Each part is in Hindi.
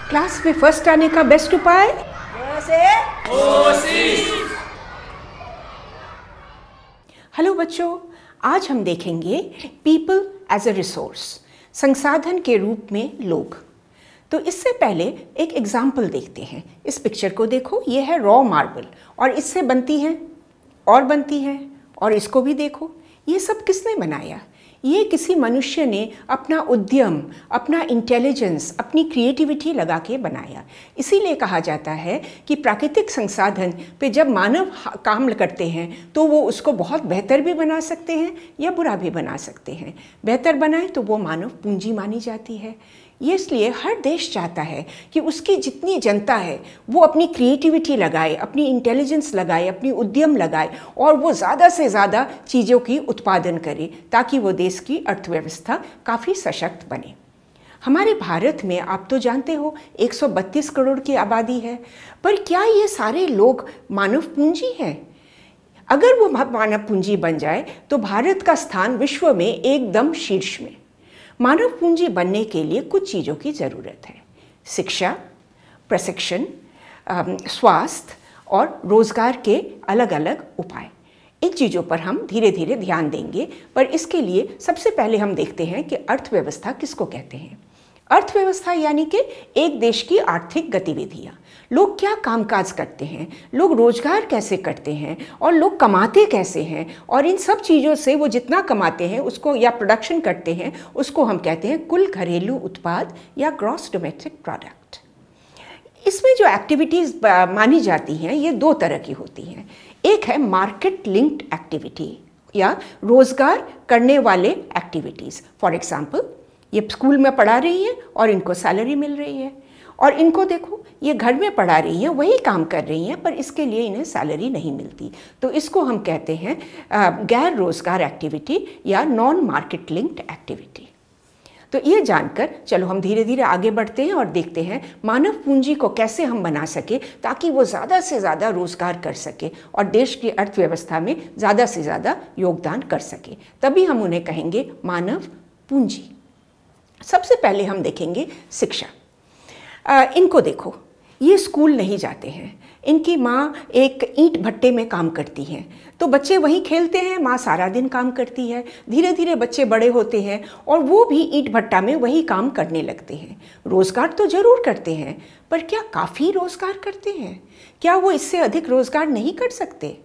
क्लास में फर्स्ट आने का बेस्ट उपाय कोशिश। हेलो बच्चों, आज हम देखेंगे पीपल एज अ रिसोर्स, संसाधन के रूप में लोग। तो इससे पहले एक एग्जाम्पल देखते हैं। इस पिक्चर को देखो, ये है रॉ मार्बल और इससे बनती है और बनती है। और इसको भी देखो, ये सब किसने बनाया? ये किसी मनुष्य ने अपना उद्यम, अपना इंटेलिजेंस, अपनी क्रिएटिविटी लगा के बनाया। इसीलिए कहा जाता है कि प्राकृतिक संसाधन पे जब मानव काम करते हैं तो वो उसको बहुत बेहतर भी बना सकते हैं या बुरा भी बना सकते हैं। बेहतर बनाए तो वो मानव पूंजी मानी जाती है। ये इसलिए हर देश चाहता है कि उसकी जितनी जनता है वो अपनी क्रिएटिविटी लगाए, अपनी इंटेलिजेंस लगाए, अपनी उद्यम लगाए और वो ज़्यादा से ज़्यादा चीज़ों की उत्पादन करे ताकि वो देश की अर्थव्यवस्था काफ़ी सशक्त बने। हमारे भारत में आप तो जानते हो 132 करोड़ की आबादी है, पर क्या ये सारे लोग मानव पूंजी हैं? अगर वो मानव पूंजी बन जाए तो भारत का स्थान विश्व में एकदम शीर्ष में। मानव पूंजी बनने के लिए कुछ चीज़ों की ज़रूरत है: शिक्षा, प्रशिक्षण, स्वास्थ्य और रोज़गार के अलग अलग उपाय। इन चीज़ों पर हम धीरे धीरे ध्यान देंगे, पर इसके लिए सबसे पहले हम देखते हैं कि अर्थव्यवस्था किसको कहते हैं। अर्थव्यवस्था यानी कि एक देश की आर्थिक गतिविधियाँ। लोग क्या कामकाज करते हैं, लोग रोजगार कैसे करते हैं और लोग कमाते कैसे हैं, और इन सब चीज़ों से वो जितना कमाते हैं उसको या प्रोडक्शन करते हैं उसको हम कहते हैं कुल घरेलू उत्पाद या ग्रॉस डोमेस्टिक प्रोडक्ट। इसमें जो एक्टिविटीज़ मानी जाती हैं ये दो तरह की होती हैं। एक है मार्केट लिंक्ड एक्टिविटी या रोजगार करने वाले एक्टिविटीज़। फॉर एग्जाम्पल, ये स्कूल में पढ़ा रही है और इनको सैलरी मिल रही है, और इनको देखो ये घर में पढ़ा रही हैं, वही काम कर रही हैं, पर इसके लिए इन्हें सैलरी नहीं मिलती। तो इसको हम कहते हैं गैर रोजगार एक्टिविटी या नॉन मार्केट लिंक्ड एक्टिविटी। तो ये जानकर चलो हम धीरे धीरे आगे बढ़ते हैं और देखते हैं मानव पूंजी को कैसे हम बना सके ताकि वो ज़्यादा से ज़्यादा रोजगार कर सके और देश की अर्थव्यवस्था में ज़्यादा से ज़्यादा योगदान कर सके। तभी हम उन्हें कहेंगे मानव पूंजी। सबसे पहले हम देखेंगे शिक्षा। इनको देखो, ये स्कूल नहीं जाते हैं, इनकी माँ एक ईंट भट्टे में काम करती हैं, तो बच्चे वहीं खेलते हैं, माँ सारा दिन काम करती है। धीरे धीरे बच्चे बड़े होते हैं और वो भी ईंट भट्टा में वही काम करने लगते हैं। रोज़गार तो ज़रूर करते हैं, पर क्या काफ़ी रोज़गार करते हैं? क्या वो इससे अधिक रोज़गार नहीं कर सकते?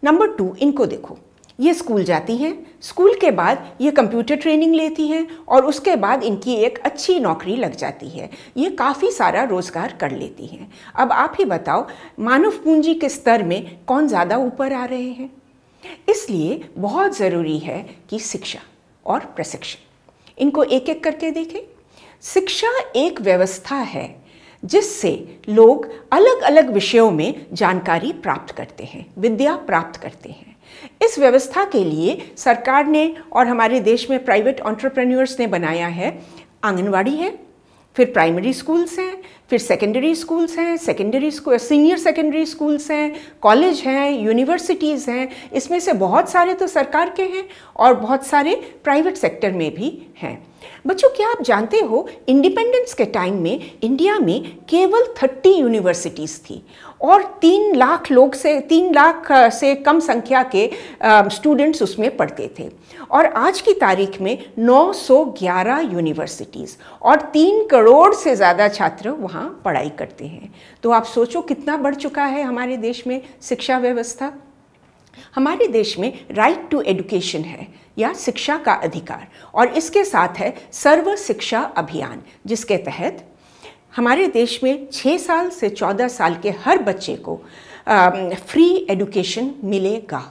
नंबर 2, इनको देखो, ये स्कूल जाती हैं, स्कूल के बाद ये कंप्यूटर ट्रेनिंग लेती हैं और उसके बाद इनकी एक अच्छी नौकरी लग जाती है। ये काफ़ी सारा रोज़गार कर लेती हैं। अब आप ही बताओ, मानव पूंजी के स्तर में कौन ज़्यादा ऊपर आ रहे हैं? इसलिए बहुत ज़रूरी है कि शिक्षा और प्रशिक्षण, इनको एक एक करके देखें। शिक्षा एक व्यवस्था है जिससे लोग अलग अलग विषयों में जानकारी प्राप्त करते हैं, विद्या प्राप्त करते हैं। इस व्यवस्था के लिए सरकार ने और हमारे देश में प्राइवेट एंटरप्रेन्योर्स ने बनाया है आंगनवाड़ी है, फिर प्राइमरी स्कूल्स हैं, फिर सेकेंडरी स्कूल्स हैं, सीनियर सेकेंडरी स्कूल्स हैं, कॉलेज हैं, यूनिवर्सिटीज़ हैं। इसमें से बहुत सारे तो सरकार के हैं और बहुत सारे प्राइवेट सेक्टर में भी हैं। बच्चों, क्या आप जानते हो इंडिपेंडेंस के टाइम में इंडिया में केवल 30 यूनिवर्सिटीज़ थी और 3 लाख से कम संख्या के स्टूडेंट्स उसमें पढ़ते थे, और आज की तारीख में 911 यूनिवर्सिटीज़ और 3 करोड़ से ज़्यादा छात्र वहाँ पढ़ाई करते हैं। तो आप सोचो कितना बढ़ चुका है हमारे देश में शिक्षा व्यवस्था। हमारे देश में राइट टू एजुकेशन है या शिक्षा का अधिकार, और इसके साथ है सर्व शिक्षा अभियान, जिसके तहत हमारे देश में 6 साल से 14 साल के हर बच्चे को फ्री एजुकेशन मिलेगा।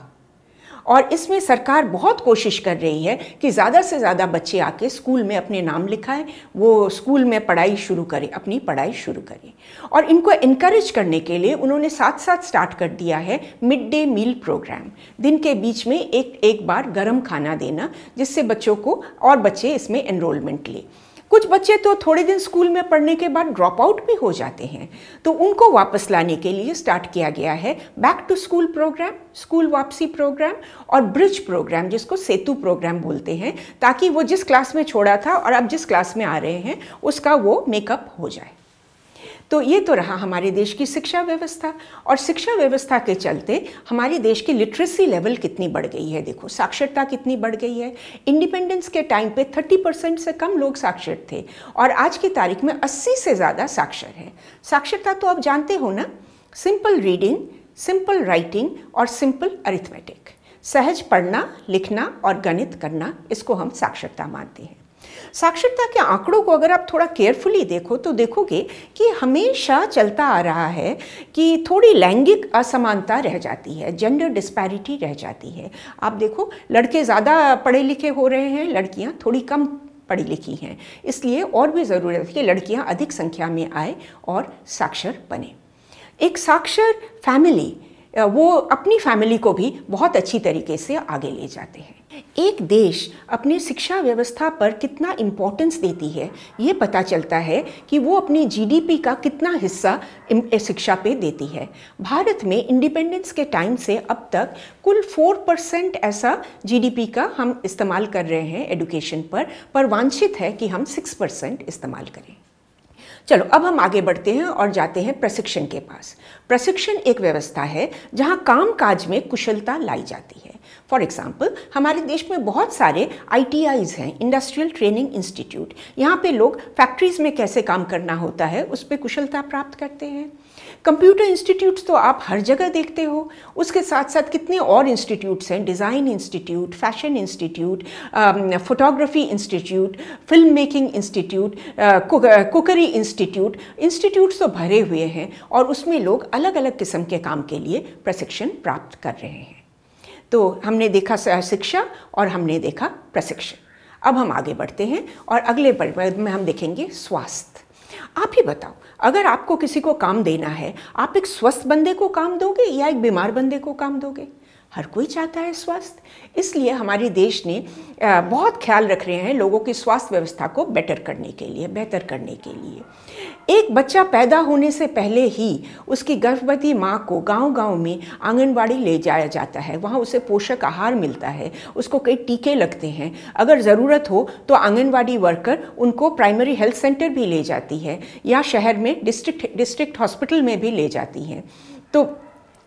और इसमें सरकार बहुत कोशिश कर रही है कि ज़्यादा से ज़्यादा बच्चे आके स्कूल में अपने नाम लिखाएं, वो स्कूल में पढ़ाई शुरू करें, अपनी पढ़ाई शुरू करें। और इनको इनकरेज करने के लिए उन्होंने साथ साथ स्टार्ट कर दिया है मिड डे मील प्रोग्राम। दिन के बीच में एक बार गर्म खाना देना, जिससे बच्चों को और बच्चे इसमें एनरोलमेंट लें। कुछ बच्चे तो थोड़े दिन स्कूल में पढ़ने के बाद ड्रॉप आउट भी हो जाते हैं, तो उनको वापस लाने के लिए स्टार्ट किया गया है back to school program, school वापसी प्रोग्राम, और ब्रिज प्रोग्राम, जिसको सेतु प्रोग्राम बोलते हैं, ताकि वो जिस क्लास में छोड़ा था और अब जिस क्लास में आ रहे हैं उसका वो मेकअप हो जाए। तो ये तो रहा हमारे देश की शिक्षा व्यवस्था, और शिक्षा व्यवस्था के चलते हमारे देश की लिटरेसी लेवल कितनी बढ़ गई है। देखो साक्षरता कितनी बढ़ गई है। इंडिपेंडेंस के टाइम पे 30% से कम लोग साक्षर थे और आज की तारीख में 80 से ज़्यादा साक्षर है। साक्षरता तो आप जानते हो ना, सिंपल रीडिंग, सिंपल राइटिंग और सिंपल अरिथमेटिक, सहज पढ़ना लिखना और गणित करना, इसको हम साक्षरता मानते हैं। साक्षरता के आंकड़ों को अगर आप थोड़ा केयरफुली देखो तो देखोगे कि हमेशा चलता आ रहा है कि थोड़ी लैंगिक असमानता रह जाती है, जेंडर डिस्पैरिटी रह जाती है। आप देखो लड़के ज़्यादा पढ़े लिखे हो रहे हैं, लड़कियां थोड़ी कम पढ़ी लिखी हैं। इसलिए और भी ज़रूरत है कि लड़कियां अधिक संख्या में आए और साक्षर बने। एक साक्षर फैमिली वो अपनी फैमिली को भी बहुत अच्छी तरीके से आगे ले जाते हैं। एक देश अपनी शिक्षा व्यवस्था पर कितना इम्पोर्टेंस देती है ये पता चलता है कि वो अपनी जीडीपी का कितना हिस्सा शिक्षा पे देती है। भारत में इंडिपेंडेंस के टाइम से अब तक कुल 4% ऐसा जीडीपी का हम इस्तेमाल कर रहे हैं एडुकेशन पर वांछित है कि हम 6% इस्तेमाल करें। चलो अब हम आगे बढ़ते हैं और जाते हैं प्रशिक्षण के पास। प्रशिक्षण एक व्यवस्था है जहां काम काज में कुशलता लाई जाती है। फॉर एग्जाम्पल हमारे देश में बहुत सारे ITIs हैं, इंडस्ट्रियल ट्रेनिंग इंस्टीट्यूट। यहाँ पे लोग फैक्ट्रीज में कैसे काम करना होता है उस पर कुशलता प्राप्त करते हैं। कंप्यूटर इंस्टीट्यूट्स तो आप हर जगह देखते हो। उसके साथ साथ कितने और इंस्टीट्यूट्स हैं, design institute, fashion institute, photography institute, film making institute, cookery institutes तो भरे हुए हैं और उसमें लोग अलग अलग किस्म के काम के लिए प्रशिक्षण प्राप्त कर रहे हैं। तो हमने देखा शिक्षा और हमने देखा प्रशिक्षण। अब हम आगे बढ़ते हैं और अगले वर्ग में हम देखेंगे स्वास्थ्य। आप ही बताओ, अगर आपको किसी को काम देना है, आप एक स्वस्थ बंदे को काम दोगे या एक बीमार बंदे को काम दोगे? हर कोई चाहता है स्वास्थ्य। इसलिए हमारे देश ने बहुत ख्याल रख रहे हैं लोगों की स्वास्थ्य व्यवस्था को बेहतर करने के लिए। एक बच्चा पैदा होने से पहले ही उसकी गर्भवती माँ को गांव-गांव में आंगनबाड़ी ले जाया जाता है। वहाँ उसे पोषक आहार मिलता है, उसको कई टीके लगते हैं। अगर ज़रूरत हो तो आंगनबाड़ी वर्कर उनको प्राइमरी हेल्थ सेंटर भी ले जाती है या शहर में डिस्ट्रिक्ट हॉस्पिटल में भी ले जाती हैं। तो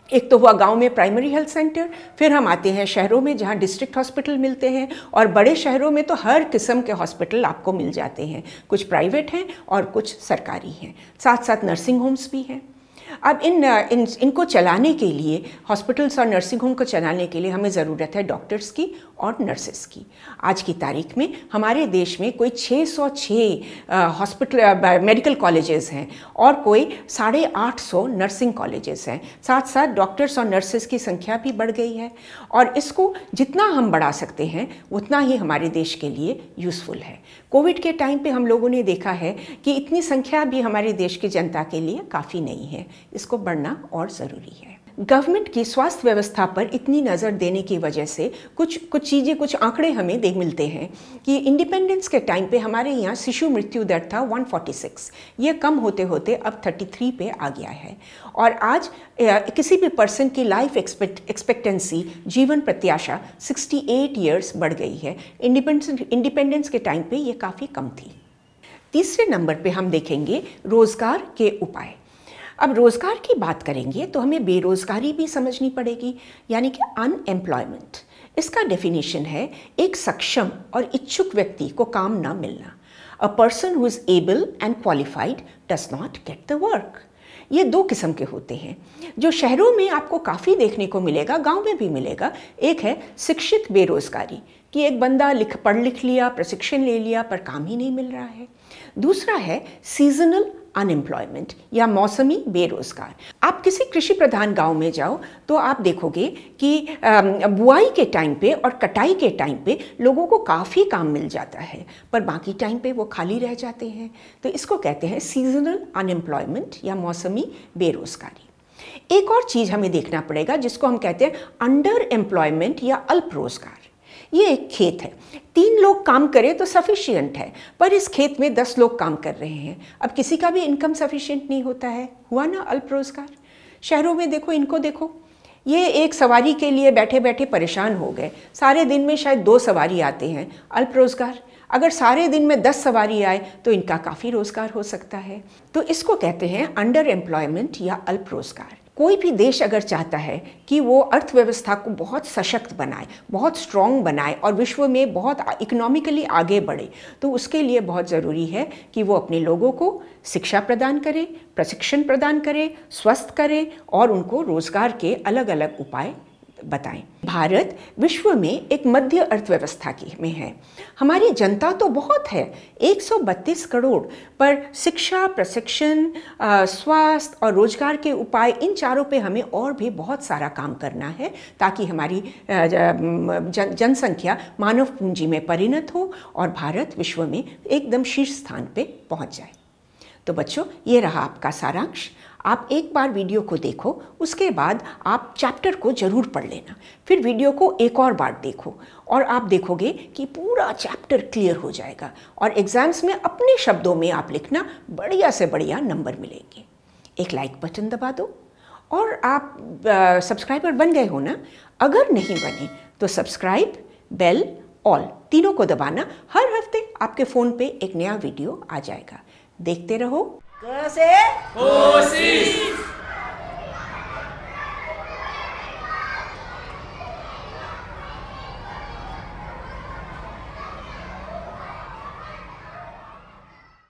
एक तो हुआ गांव में प्राइमरी हेल्थ सेंटर, फिर हम आते हैं शहरों में जहां डिस्ट्रिक्ट हॉस्पिटल मिलते हैं, और बड़े शहरों में तो हर किस्म के हॉस्पिटल आपको मिल जाते हैं। कुछ प्राइवेट हैं और कुछ सरकारी हैं, साथ साथ नर्सिंग होम्स भी हैं। अब इनको चलाने के लिए, हॉस्पिटल्स और नर्सिंग होम को चलाने के लिए हमें ज़रूरत है डॉक्टर्स की और नर्सेस की। आज की तारीख में हमारे देश में कोई 606 मेडिकल कॉलेजेस हैं और कोई 850 नर्सिंग कॉलेजेस हैं। साथ साथ डॉक्टर्स और नर्सेस की संख्या भी बढ़ गई है और इसको जितना हम बढ़ा सकते हैं उतना ही हमारे देश के लिए यूज़फुल है। कोविड के टाइम पे हम लोगों ने देखा है कि इतनी संख्या भी हमारे देश की जनता के लिए काफ़ी नहीं है, इसको बढ़ना और ज़रूरी है। गवर्नमेंट की स्वास्थ्य व्यवस्था पर इतनी नज़र देने की वजह से कुछ आंकड़े हमें मिलते हैं कि इंडिपेंडेंस के टाइम पे हमारे यहाँ शिशु मृत्यु दर था 146, ये कम होते होते अब 33 पे आ गया है। और आज किसी भी पर्सन की लाइफ एक्सपेक्टेंसी, जीवन प्रत्याशा 68 ईयर्स बढ़ गई है। इंडिपेंडेंस के टाइम पे ये काफ़ी कम थी। तीसरे नंबर पे हम देखेंगे रोज़गार के उपाय। अब रोज़गार की बात करेंगे तो हमें बेरोज़गारी भी समझनी पड़ेगी, यानी कि अनएम्प्लॉयमेंट। इसका डेफिनेशन है एक सक्षम और इच्छुक व्यक्ति को काम ना मिलना। A person who is able and qualified does not get the work. ये दो किस्म के होते हैं जो शहरों में आपको काफ़ी देखने को मिलेगा, गांव में भी मिलेगा। एक है शिक्षित बेरोज़गारी, कि एक बंदा पढ़ लिख लिया, प्रशिक्षण ले लिया, पर काम ही नहीं मिल रहा है। दूसरा है सीजनल अनएम्प्लॉयमेंट या मौसमी बेरोज़गार। आप किसी कृषि प्रधान गांव में जाओ तो आप देखोगे कि बुआई के टाइम पे और कटाई के टाइम पे लोगों को काफ़ी काम मिल जाता है, पर बाकी टाइम पे वो खाली रह जाते हैं। तो इसको कहते हैं सीजनल अनएम्प्लॉयमेंट या मौसमी बेरोज़गारी। एक और चीज़ हमें देखना पड़ेगा जिसको हम कहते हैं अंडर एम्प्लॉयमेंट या अल्प रोज़गार। ये एक खेत है, 3 लोग काम करें तो सफिशिएंट है, पर इस खेत में 10 लोग काम कर रहे हैं। अब किसी का भी इनकम सफिशिएंट नहीं होता है, हुआ ना अल्प रोज़गार। शहरों में देखो, इनको देखो, ये एक सवारी के लिए बैठे बैठे परेशान हो गए, सारे दिन में शायद 2 सवारी आते हैं, अल्प रोज़गार। अगर सारे दिन में 10 सवारी आए तो इनका काफ़ी रोज़गार हो सकता है। तो इसको कहते हैं अंडर एम्प्लॉयमेंट या अल्प रोज़गार। कोई भी देश अगर चाहता है कि वो अर्थव्यवस्था को बहुत सशक्त बनाए, बहुत स्ट्रॉन्ग बनाए और विश्व में बहुत इकोनॉमिकली आगे बढ़े, तो उसके लिए बहुत ज़रूरी है कि वो अपने लोगों को शिक्षा प्रदान करे, प्रशिक्षण प्रदान करे, स्वस्थ करे और उनको रोज़गार के अलग अलग उपाय बताएं। भारत विश्व में एक मध्य अर्थव्यवस्था में है। हमारी जनता तो बहुत है, 132 करोड़, पर शिक्षा, प्रशिक्षण, स्वास्थ्य और रोजगार के उपाय, इन चारों पे हमें और भी बहुत सारा काम करना है ताकि हमारी जनसंख्या मानव पूंजी में परिणत हो और भारत विश्व में एकदम शीर्ष स्थान पे पहुंच जाए। तो बच्चों, ये रहा आपका सारांश। आप एक बार वीडियो को देखो, उसके बाद आप चैप्टर को ज़रूर पढ़ लेना, फिर वीडियो को एक और बार देखो और आप देखोगे कि पूरा चैप्टर क्लियर हो जाएगा और एग्ज़ाम्स में अपने शब्दों में आप लिखना, बढ़िया से बढ़िया नंबर मिलेंगे। एक लाइक बटन दबा दो और आप सब्सक्राइबर बन गए हो ना? अगर नहीं बने तो सब्सक्राइब, बेल, ऑल तीनों को दबाना। हर हफ्ते आपके फ़ोन पे एक नया वीडियो आ जाएगा। देखते रहो। क से कोशिश।